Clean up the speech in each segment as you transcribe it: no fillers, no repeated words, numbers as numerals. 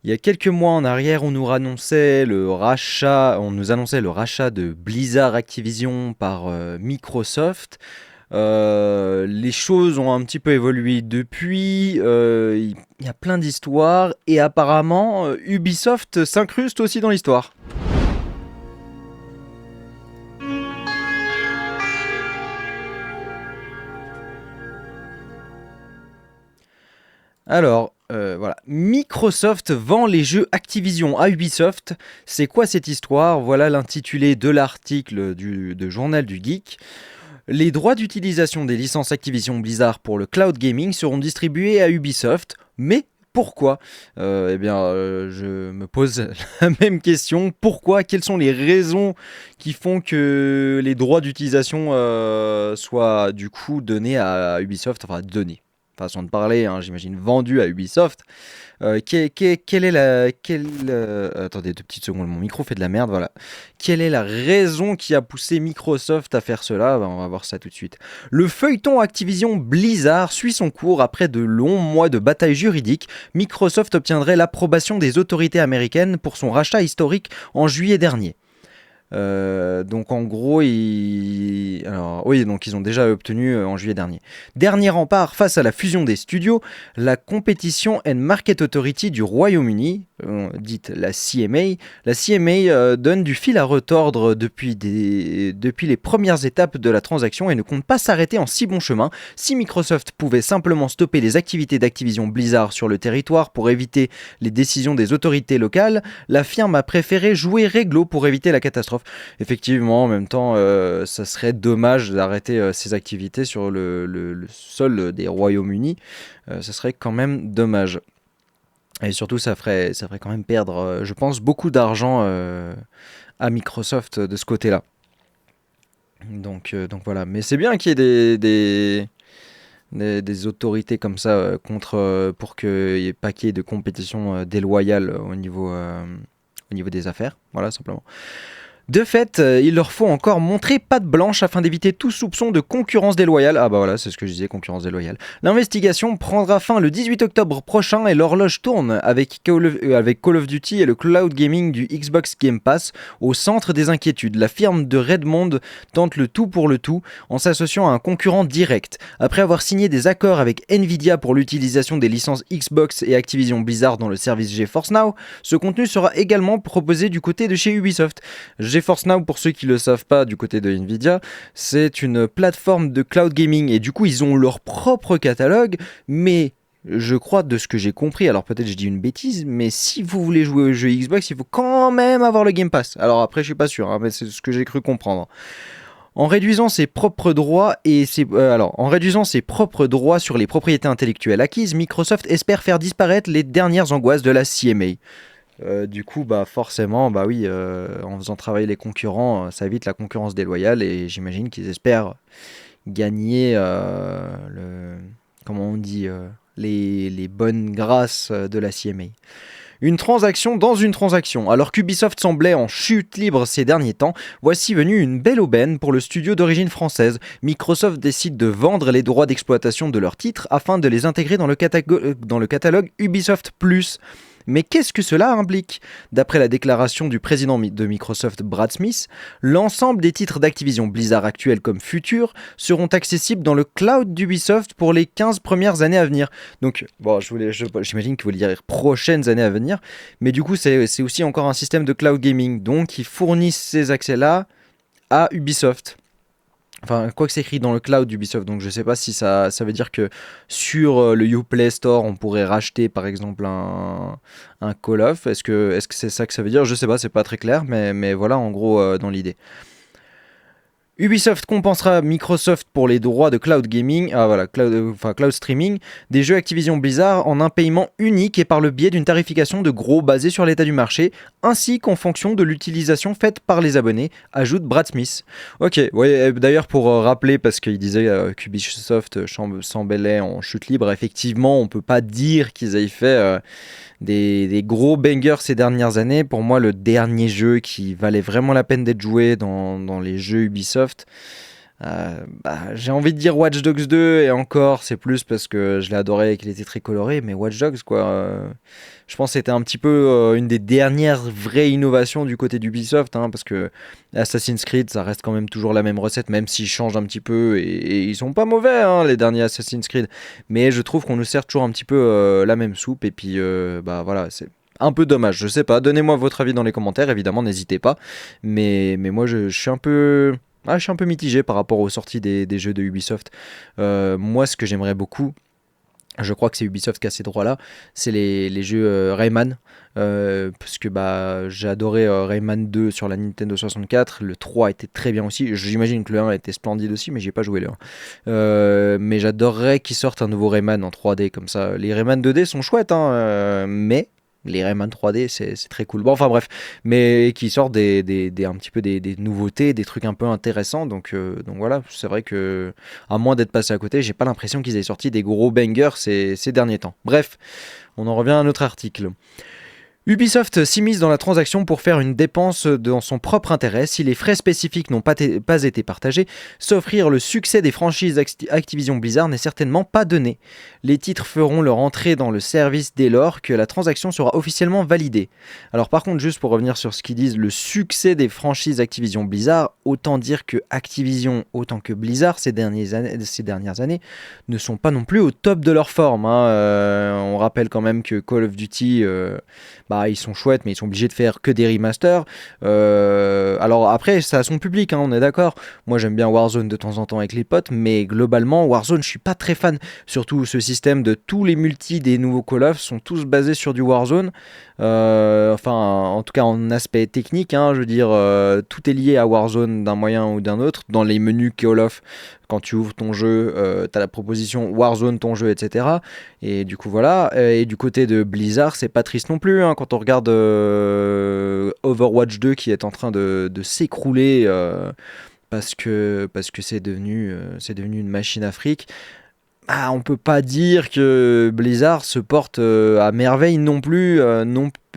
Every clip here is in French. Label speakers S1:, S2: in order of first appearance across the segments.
S1: Il y a quelques mois en arrière, on nous annonçait le rachat de Blizzard Activision par Microsoft. Les choses ont un petit peu évolué depuis. Il y a plein d'histoires et apparemment Ubisoft s'incruste aussi dans l'histoire. Alors, voilà. Microsoft vend les jeux Activision à Ubisoft. C'est quoi cette histoire? Voilà l'intitulé de l'article de Journal du Geek. Les droits d'utilisation des licences Activision Blizzard pour le cloud gaming seront distribués à Ubisoft, mais pourquoi? Je me pose la même question. Pourquoi? Quelles sont les raisons qui font que les droits d'utilisation soient du coup donnés à Ubisoft, enfin donnés, façon de parler, hein, j'imagine vendus à Ubisoft. Quelle est attendez 2 petites secondes, mon micro fait de la merde, voilà. Quelle est la raison qui a poussé Microsoft à faire cela? On va voir ça tout de suite. Le feuilleton Activision Blizzard suit son cours après de longs mois de bataille juridique. Microsoft obtiendrait l'approbation des autorités américaines pour son rachat historique en juillet dernier. Donc en gros, donc ils ont déjà obtenu en juillet dernier. Dernier rempart face à la fusion des studios, la Competition and Market Authority du Royaume-Uni, dite la CMA donne du fil à retordre depuis les premières étapes de la transaction et ne compte pas s'arrêter en si bon chemin. Si Microsoft pouvait simplement stopper les activités d'Activision Blizzard sur le territoire pour éviter les décisions des autorités locales, la firme a préféré jouer réglo pour éviter la catastrophe. Effectivement, en même temps, ça serait dommage d'arrêter ces activités sur le sol des Royaumes-Unis. Ça serait quand même dommage. Et surtout, ça ferait quand même perdre, je pense, beaucoup d'argent à Microsoft de ce côté-là. Donc voilà. Mais c'est bien qu'il y ait des autorités comme ça pour qu'il n'y ait pas qu'il y ait de compétition déloyale au niveau des affaires. Voilà, simplement. De fait, il leur faut encore montrer patte blanche afin d'éviter tout soupçon de concurrence déloyale. Ah bah voilà, c'est ce que je disais, concurrence déloyale. L'investigation prendra fin le 18 octobre prochain et l'horloge tourne avec Call of Duty et le cloud gaming du Xbox Game Pass au centre des inquiétudes. La firme de Redmond tente le tout pour le tout en s'associant à un concurrent direct. Après avoir signé des accords avec Nvidia pour l'utilisation des licences Xbox et Activision Blizzard dans le service GeForce Now, ce contenu sera également proposé du côté de chez Ubisoft. GeForce Now, pour ceux qui ne le savent pas, du côté de Nvidia, c'est une plateforme de cloud gaming et du coup ils ont leur propre catalogue, mais je crois de ce que j'ai compris, alors peut-être je dis une bêtise, mais si vous voulez jouer au jeu Xbox, il faut quand même avoir le Game Pass. Alors après je suis pas sûr, hein, mais c'est ce que j'ai cru comprendre. En réduisant ses propres droits en réduisant ses propres droits sur les propriétés intellectuelles acquises, Microsoft espère faire disparaître les dernières angoisses de la CMA. Du coup, bah forcément, bah oui, en faisant travailler les concurrents, ça évite la concurrence déloyale et j'imagine qu'ils espèrent gagner comment on dit, les bonnes grâces de la CMA. Une transaction dans une transaction. Alors qu'Ubisoft semblait en chute libre ces derniers temps, voici venue une belle aubaine pour le studio d'origine française. Microsoft décide de vendre les droits d'exploitation de leurs titres afin de les intégrer dans le catalogue Ubisoft Plus. Mais qu'est-ce que cela implique? D'après la déclaration du président de Microsoft, Brad Smith, l'ensemble des titres d'Activision Blizzard actuels comme futurs seront accessibles dans le cloud d'Ubisoft pour les 15 premières années à venir. Donc, bon, j'imagine que vous voulez dire prochaines années à venir, mais du coup, c'est aussi encore un système de cloud gaming. Donc, ils fournissent ces accès-là à Ubisoft. Enfin, quoi que c'est écrit dans le cloud d'Ubisoft, donc je sais pas si ça veut dire que sur le Uplay Store, on pourrait racheter par exemple un Call of. Est-ce que c'est ça que ça veut dire? Je sais pas, c'est pas très clair, mais voilà en gros dans l'idée. Ubisoft compensera Microsoft pour les droits de cloud gaming, cloud streaming, des jeux Activision Blizzard en un paiement unique et par le biais d'une tarification de gros basée sur l'état du marché, ainsi qu'en fonction de l'utilisation faite par les abonnés, ajoute Brad Smith. Ok, ouais, d'ailleurs pour rappeler, parce qu'il disait qu'Ubisoft s'embellait en chute libre, effectivement on peut pas dire qu'ils aient fait des gros bangers ces dernières années. Pour moi, le dernier jeu qui valait vraiment la peine d'être joué dans les jeux Ubisoft, J'ai envie de dire Watch Dogs 2 et encore c'est plus parce que je l'ai adoré et qu'il était très coloré, mais Watch Dogs quoi, je pense que c'était un petit peu une des dernières vraies innovations du côté d'Ubisoft, hein, parce que Assassin's Creed ça reste quand même toujours la même recette, même s'ils changent un petit peu et ils sont pas mauvais hein, les derniers Assassin's Creed, mais je trouve qu'on nous sert toujours un petit peu la même soupe et puis voilà c'est un peu dommage, je sais pas, donnez-moi votre avis dans les commentaires, évidemment n'hésitez pas, mais moi je suis un peu... je suis un peu mitigé par rapport aux sorties des jeux de Ubisoft. Moi, ce que j'aimerais beaucoup, je crois que c'est Ubisoft qui a ces droits-là, c'est les jeux Rayman. Parce que j'ai adoré Rayman 2 sur la Nintendo 64. Le 3 était très bien aussi. J'imagine que le 1 était splendide aussi, mais j'ai pas joué le 1. Mais j'adorerais qu'ils sortent un nouveau Rayman en 3D comme ça. Les Rayman 2D sont chouettes, hein, mais les Rayman 3D, c'est très cool. Bon, enfin bref, mais qui sortent un petit peu des nouveautés, des trucs un peu intéressants. Donc voilà, c'est vrai que, à moins d'être passé à côté, j'ai pas l'impression qu'ils aient sorti des gros bangers ces derniers temps. Bref, on en revient à notre article. Ubisoft s'immisce dans la transaction pour faire une dépense dans son propre intérêt si les frais spécifiques n'ont pas été partagés. S'offrir le succès des franchises Activision Blizzard n'est certainement pas donné. Les titres feront leur entrée dans le service dès lors que la transaction sera officiellement validée. Alors par contre, juste pour revenir sur ce qu'ils disent, le succès des franchises Activision Blizzard, autant dire que Activision autant que Blizzard ces dernières années ne sont pas non plus au top de leur forme, hein. On rappelle quand même que Call of Duty... ils sont chouettes, mais ils sont obligés de faire que des remasters. Alors après, ça a son public, hein, on est d'accord. Moi, j'aime bien Warzone de temps en temps avec les potes, mais globalement, Warzone, je suis pas très fan. Surtout ce système de tous les multis des nouveaux Call of sont tous basés sur du Warzone. En tout cas en aspect technique, hein, je veux dire, tout est lié à Warzone d'un moyen ou d'un autre. Dans les menus Call of, quand tu ouvres ton jeu, tu as la proposition Warzone ton jeu, etc. Et du coup voilà, et du côté de Blizzard, c'est pas triste non plus, hein, quand on regarde Overwatch 2 qui est en train de s'écrouler parce que c'est devenu une machine à fric. On peut pas dire que Blizzard se porte à merveille non plus,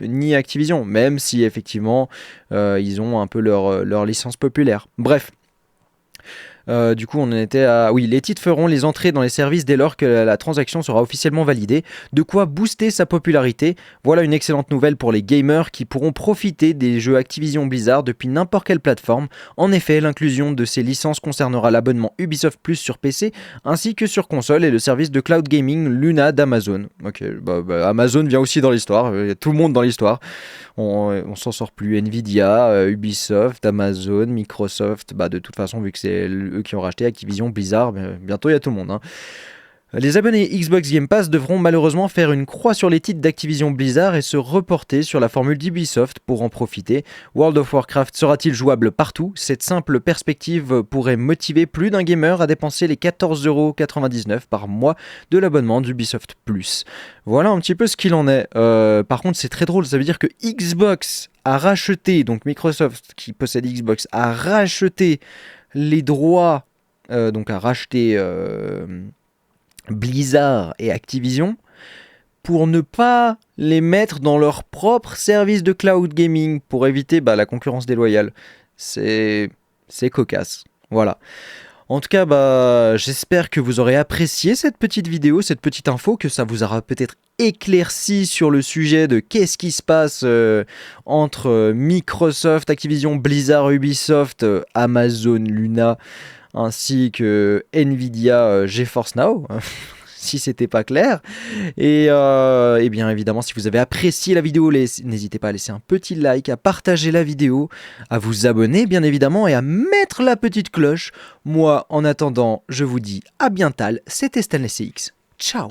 S1: ni Activision, même si effectivement ils ont un peu leur licence populaire. Bref. Du coup, on en était à... Oui, les titres feront les entrées dans les services dès lors que la transaction sera officiellement validée. De quoi booster sa popularité. Voilà une excellente nouvelle pour les gamers qui pourront profiter des jeux Activision Blizzard depuis n'importe quelle plateforme. En effet, l'inclusion de ces licences concernera l'abonnement Ubisoft Plus sur PC ainsi que sur console et le service de cloud gaming Luna d'Amazon. Ok, Amazon vient aussi dans l'histoire, il y a tout le monde dans l'histoire. On s'en sort plus. Nvidia, Ubisoft, Amazon, Microsoft, de toute façon, vu que c'est eux qui ont racheté Activision, Blizzard, bientôt il y a tout le monde, hein. Les abonnés Xbox Game Pass devront malheureusement faire une croix sur les titres d'Activision Blizzard et se reporter sur la formule d'Ubisoft pour en profiter. World of Warcraft sera-t-il jouable partout? Cette simple perspective pourrait motiver plus d'un gamer à dépenser les 14,99€ par mois de l'abonnement d'Ubisoft Plus. Voilà un petit peu ce qu'il en est. Par contre, c'est très drôle, ça veut dire que Xbox a racheté, donc Microsoft qui possède Xbox a racheté les droits, donc a racheté... Blizzard et Activision pour ne pas les mettre dans leur propre service de cloud gaming pour éviter la concurrence déloyale. C'est cocasse. Voilà. En tout cas, j'espère que vous aurez apprécié cette petite vidéo, cette petite info, que ça vous aura peut-être éclairci sur le sujet de qu'est-ce qui se passe entre Microsoft, Activision, Blizzard, Ubisoft, Amazon, Luna, ainsi que Nvidia GeForce Now, si c'était pas clair. Et bien évidemment, si vous avez apprécié la vidéo, n'hésitez pas à laisser un petit like, à partager la vidéo, à vous abonner bien évidemment et à mettre la petite cloche. Moi, en attendant, je vous dis à bientôt. C'était Stanley CX. Ciao.